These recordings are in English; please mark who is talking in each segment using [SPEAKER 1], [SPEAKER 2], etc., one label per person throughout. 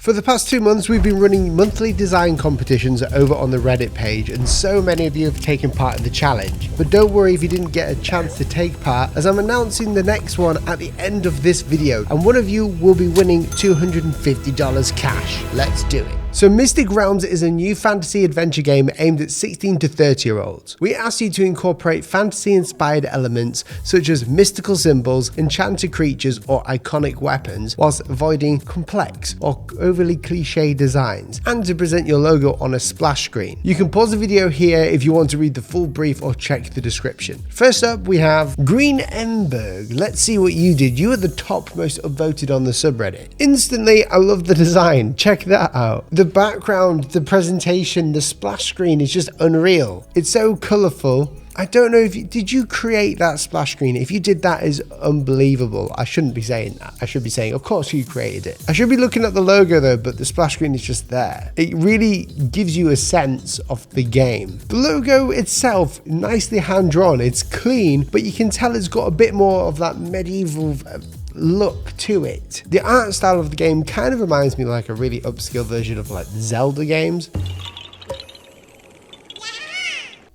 [SPEAKER 1] For the past 2 months, we've been running monthly design competitions over on the Reddit page, and so many of you have taken part in the challenge. But don't worry if you didn't get a chance to take part, as I'm announcing the next one at the end of this video, and one of you will be winning $250 cash. Let's do it. So Mystic Realms is a new fantasy adventure game aimed at 16 to 30-year-olds. We asked you to incorporate fantasy-inspired elements such as mystical symbols, enchanted creatures, or iconic weapons, whilst avoiding complex or overly cliche designs, and to present your logo on a splash screen. You can pause the video here if you want to read the full brief or check the description. First up, we have Greenemberg. Let's see what you did. You are the top most upvoted on the subreddit. Instantly, I love the design. Check that out. The background, the presentation, the splash screen is just unreal. It's so colorful. I don't know if did you create that splash screen? If you did, that is unbelievable. I shouldn't be saying that. I should be saying, of course you created it. I should be looking at the logo though, but the splash screen is just there. It really gives you a sense of the game. The logo itself, nicely hand-drawn. It's clean, but you can tell it's got a bit more of that medieval look to it. The art style of the game kind of reminds me of like a really upscale version of like Zelda games.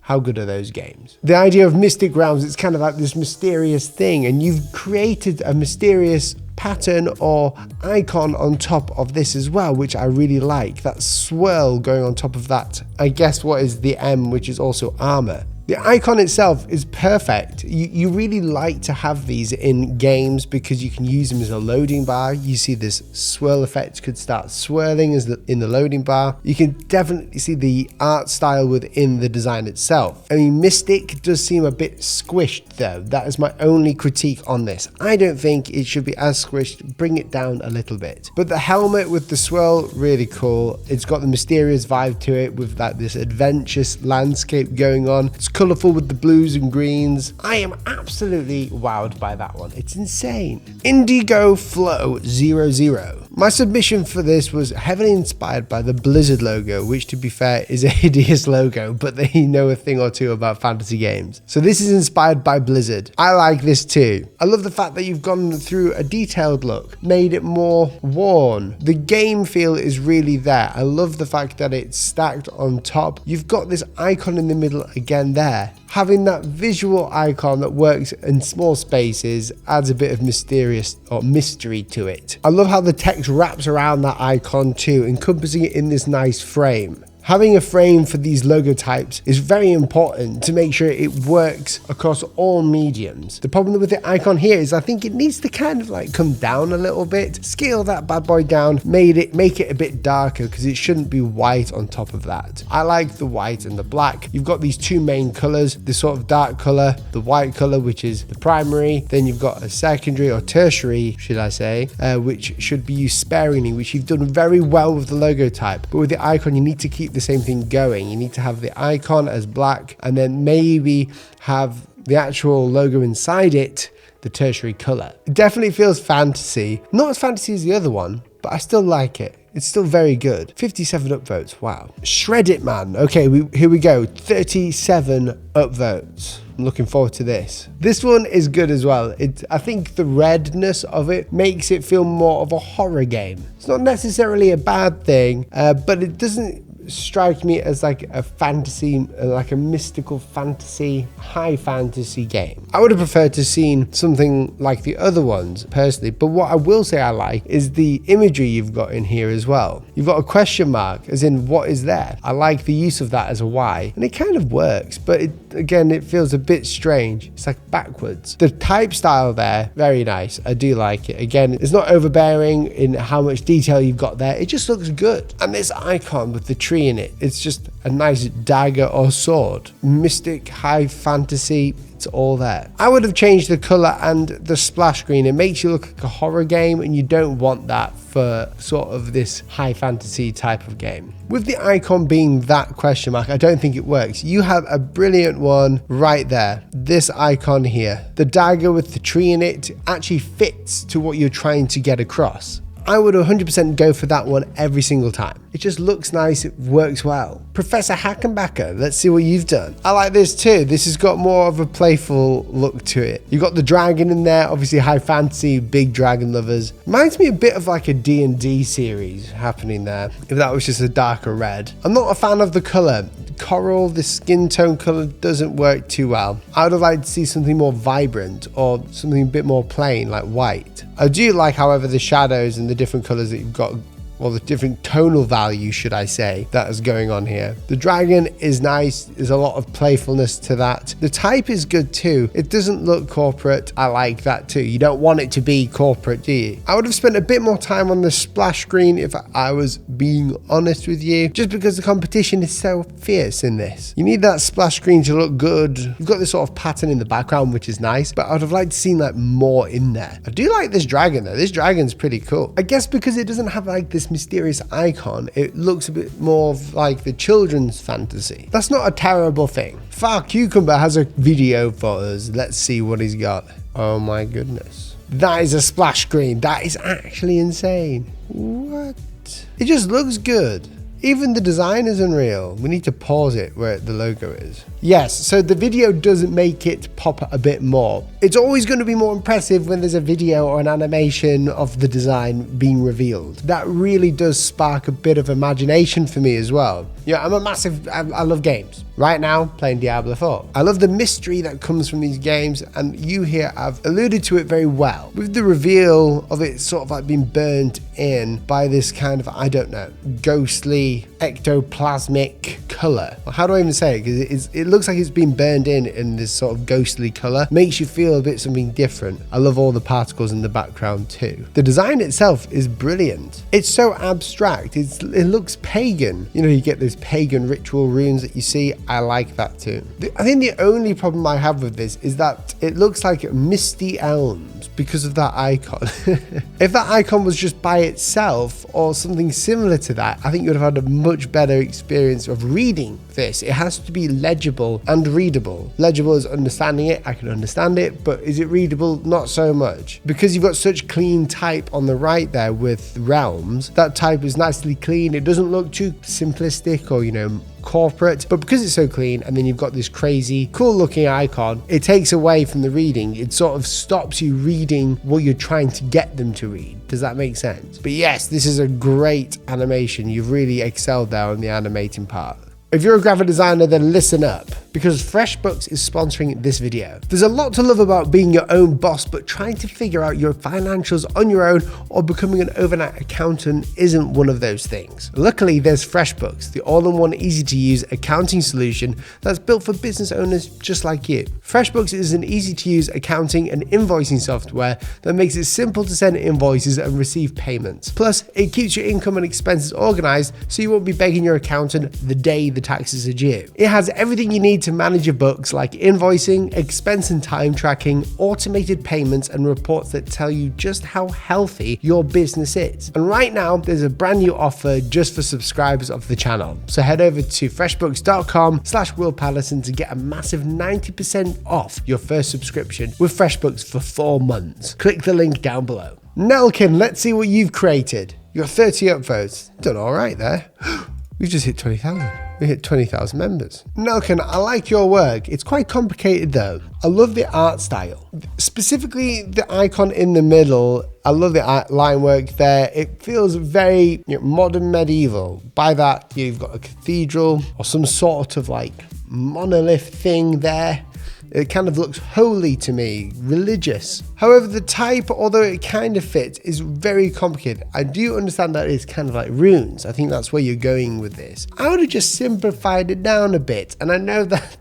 [SPEAKER 1] How good are those games? The idea of Mystic Realms, it's kind of like this mysterious thing, and you've created a mysterious pattern or icon on top of this as well, which I really like. That swirl going on top of that, I guess what is the M, which is also armor. The icon itself is perfect. You really like to have these in games because you can use them as a loading bar. You see this swirl effect could start swirling in the loading bar. You can definitely see the art style within the design itself. I mean, Mystic does seem a bit squished though. That is my only critique on this. I don't think it should be as squished. Bring it down a little bit. But the helmet with the swirl, really cool. It's got the mysterious vibe to it with like this adventurous landscape going on. It's colorful with the blues and greens. I am absolutely wowed by that one. It's insane. Indigo Flow 00. My submission for this was heavily inspired by the Blizzard logo, which to be fair is a hideous logo, but they know a thing or two about fantasy games. So this is inspired by Blizzard. I like this too. I love the fact that you've gone through a detailed look, made it more worn. The game feel is really there. I love the fact that it's stacked on top. You've got this icon in the middle again there. Having that visual icon that works in small spaces adds a bit of mysterious or mystery to it. I love how the text wraps around that icon too, encompassing it in this nice frame. Having a frame for these logo types is very important to make sure it works across all mediums. The problem with the icon here is I think it needs to kind of like come down a little bit, scale that bad boy down, make it a bit darker because it shouldn't be white on top of that. I like the white and the black. You've got these two main colors, the sort of dark color, the white color, which is the primary. Then you've got a secondary or tertiary, should I say, which should be used sparingly, which you've done very well with the logo type. But with the icon, you need to keep the same thing going. You need to have the icon as black and then maybe have the actual logo inside it the tertiary color. It definitely feels fantasy. Not as fantasy as the other one, but I still like it. It's still very good. 57 upvotes. Wow. ShREDDitMan. Okay, here we go. 37 upvotes. I'm looking forward to this. This one is good as well. I think the redness of it makes it feel more of a horror game. It's not necessarily a bad thing, but it doesn't strike me as like a fantasy, like a mystical fantasy, high fantasy game. I would have preferred to seen something like the other ones personally, but what I will say I like is the imagery you've got in here as well. You've got a question mark as in what is there. I like the use of that as a Y, and it kind of works, but again it feels a bit strange. It's like backwards. The type style there, very nice. I do like it. Again, it's not overbearing in how much detail you've got there. It just looks good. And this icon with the tree in it, it's just a nice dagger or sword. Mystic, high fantasy, it's all there. I would have changed the color and the splash screen. It makes you look like a horror game, and you don't want that for sort of this high fantasy type of game. With the icon being that question mark, I don't think it works. You have a brilliant one right there. This icon here, the dagger with the tree in it actually fits to what you're trying to get across. I would 100% go for that one every single time. It just looks nice, it works well. ProfHackenbacker, let's see what you've done. I like this too. This has got more of a playful look to it. You've got the dragon in there, obviously high fantasy, big dragon lovers. Reminds me a bit of like a D&D series happening there, if that was just a darker red. I'm not a fan of the color. Coral, the skin tone color doesn't work too well. I would have liked to see something more vibrant or something a bit more plain like white. I do like, however, the shadows and the different colors that you've got, or the different tonal value, should I say, that is going on here. The dragon is nice. There's a lot of playfulness to that. The type is good too. It doesn't look corporate. I like that too. You don't want it to be corporate, do you? I would have spent a bit more time on the splash screen if I was being honest with you, just because the competition is so fierce in this. You need that splash screen to look good. You've got this sort of pattern in the background, which is nice, but I would have liked to see like more in there. I do like this dragon though. This dragon's pretty cool. I guess because it doesn't have like this mysterious icon, it looks a bit more like the children's fantasy. That's not a terrible thing. Cucumber has a video for us. Let's see what he's got. Oh my goodness. That is a splash screen. That is actually insane. What? It just looks good. Even the design is unreal. We need to pause it where the logo is. Yes, so the video doesn't make it pop a bit more. It's always going to be more impressive when there's a video or an animation of the design being revealed. That really does spark a bit of imagination for me as well. Yeah, I love games. Right now, playing Diablo 4. I love the mystery that comes from these games, and you here have alluded to it very well. With the reveal of it sort of like being burnt in by this kind of, I don't know, ghostly, ectoplasmic color. How do I even say it? Because it looks like it's been burned in this sort of ghostly color. Makes you feel a bit something different. I love all the particles in the background too. The design itself is brilliant. It's so abstract. It looks pagan. You know, you get those pagan ritual runes that you see. I like that too. I think the only problem I have with this is that it looks like misty elms because of that icon. If that icon was just by itself or something similar to that, I think you would have had a much better experience of reading this. It has to be legible and readable. Legible is understanding it. I can understand it, but is it readable? Not so much. Because you've got such clean type on the right there with realms, that type is nicely clean. It doesn't look too simplistic or, you know, corporate, but because it's so clean, and then you've got this crazy cool looking icon, it takes away from the reading. It sort of stops you reading what you're trying to get them to read. Does that make sense? But yes, this is a great animation. You've really excelled there on the animating part. If you're a graphic designer, then listen up, because Freshbooks is sponsoring this video. There's a lot to love about being your own boss, but trying to figure out your financials on your own or becoming an overnight accountant isn't one of those things. Luckily, there's Freshbooks, the all-in-one easy-to-use accounting solution that's built for business owners just like you. Freshbooks is an easy-to-use accounting and invoicing software that makes it simple to send invoices and receive payments. Plus, it keeps your income and expenses organized so you won't be begging your accountant the day the taxes are due. It has everything you need to manage your books, like invoicing, expense and time tracking, automated payments, and reports that tell you just how healthy your business is. And right now, there's a brand new offer just for subscribers of the channel. So head over to freshbooks.com/willpatterson to get a massive 90% off your first subscription with Freshbooks for 4 months. Click the link down below. Nelkin, let's see what you've created. You got 30 upvotes. Done all right there. We've just hit 20,000. We hit 20,000 members. Nelkin, I like your work. It's quite complicated though. I love the art style. Specifically the icon in the middle. I love the line work there. It feels very modern medieval. By that, you've got a cathedral or some sort of like monolith thing there. It kind of looks holy to me, religious. However, the type, although it kind of fits, is very complicated. I do understand that it's kind of like runes. I think that's where you're going with this. I would have just simplified it down a bit. And I know that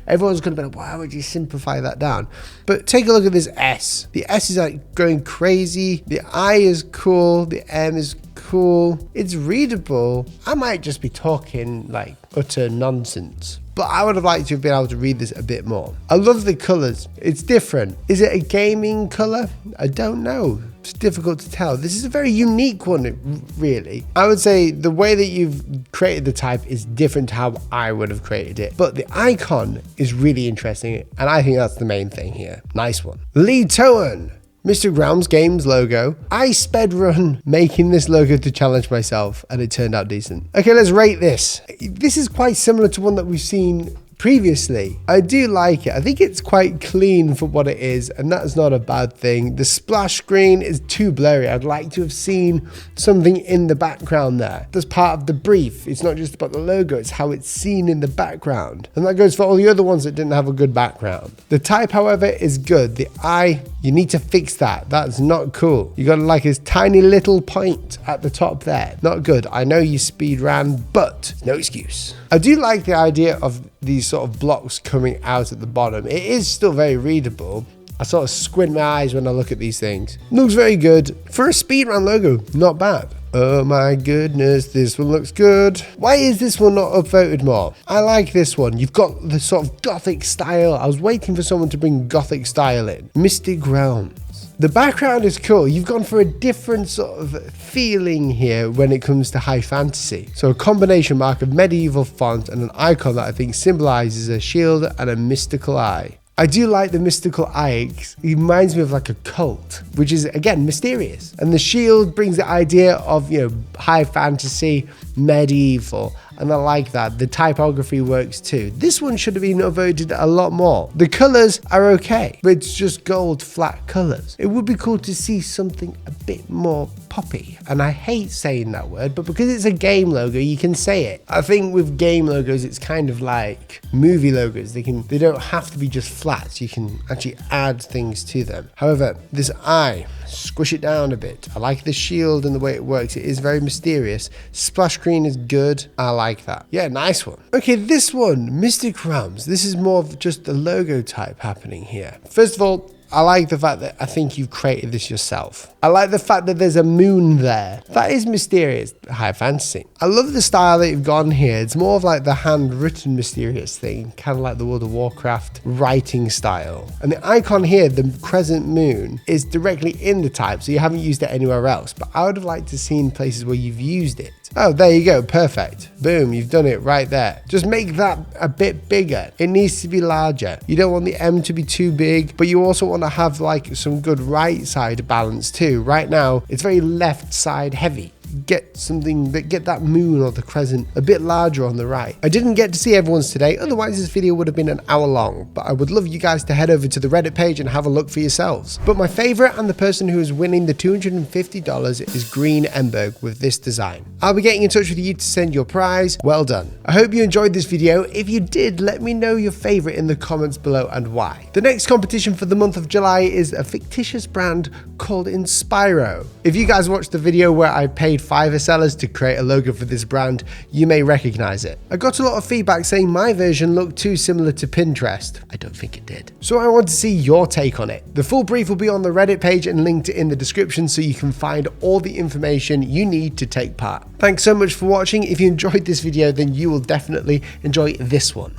[SPEAKER 1] everyone's going to be like, why would you simplify that down? But take a look at this S. The S is like going crazy. The I is cool. The M is cool. It's readable. I might just be talking like utter nonsense, but I would have liked to have been able to read this a bit more. I love the colors. It's different. Is it a gaming color? I don't know. It's difficult to tell. This is a very unique one, really. I would say the way that you've created the type is different to how I would have created it, but the icon is really interesting, and I think that's the main thing here. Nice one. Lee Toan. Mr. Grounds Games logo. I sped run making this logo to challenge myself, and it turned out decent. Okay, let's rate this. This is quite similar to one that we've seen previously. I do like it. I think it's quite clean for what it is, and that's not a bad thing. The splash screen is too blurry. I'd like to have seen something in the background there. That's part of the brief. It's not just about the logo, it's how it's seen in the background. And that goes for all the other ones that didn't have a good background. The type, however, is good. The eye, you need to fix that. That's not cool. You got like this tiny little point at the top there. Not good. I know you speed ran, but no excuse. I do like the idea of these sort of blocks coming out at the bottom. It is still very readable. I sort of squint my eyes when I look at these things. Looks very good. For a speedrun logo, not bad. Oh my goodness, this one looks good. Why is this one not upvoted more? I like this one. You've got the sort of gothic style. I was waiting for someone to bring gothic style in. Mystic Grounds. The background is cool. You've gone for a different sort of feeling here when it comes to high fantasy. So a combination mark of medieval font and an icon that I think symbolizes a shield and a mystical eye. I do like the mystical eye. It reminds me of like a cult, which is again mysterious. And the shield brings the idea of, you know, high fantasy, medieval. And I like that. The typography works too. This one should have been upvoted a lot more. The colors are okay, but it's just gold flat colors. It would be cool to see something a bit more poppy. And I hate saying that word, but because it's a game logo, you can say it. I think with game logos, it's kind of like movie logos. They don't have to be just flat. You can actually add things to them. However, this eye, squish it down a bit. I like the shield and the way it works. It is very mysterious. Splash screen is good. I like that. Yeah, nice one. Okay, this one, Mystic Realms. This is more of just the logo type happening here. First of all, I like the fact that I think you've created this yourself. I like the fact that there's a moon there. That is mysterious, high fantasy. I love the style that you've gone here. It's more of like the handwritten mysterious thing, kind of like the World of Warcraft writing style. And the icon here, the crescent moon, is directly in the type, so you haven't used it anywhere else. But I would have liked to see places where you've used it. Oh, there you go. Perfect. Boom. You've done it right there. Just make that a bit bigger. It needs to be larger. You don't want the M to be too big, but you also want to have like some good right side balance too. Right now, it's very left side heavy. Get that moon or the crescent a bit larger on the right. I didn't get to see everyone's today, otherwise this video would have been an hour long, but I would love you guys to head over to the Reddit page and have a look for yourselves. But my favorite and the person who is winning the $250 is Greenemberg with this design. I'll be getting in touch with you to send your prize. Well done. I hope you enjoyed this video. If you did, let me know your favorite in the comments below and why. The next competition for the month of July is a fictitious brand called Inspiro. If you guys watched the video where I paid Fiverr sellers to create a logo for this brand, you may recognize it. I got a lot of feedback saying my version looked too similar to Pinterest. I don't think it did. So I want to see your take on it. The full brief will be on the Reddit page and linked in the description so you can find all the information you need to take part. Thanks so much for watching. If you enjoyed this video, then you will definitely enjoy this one.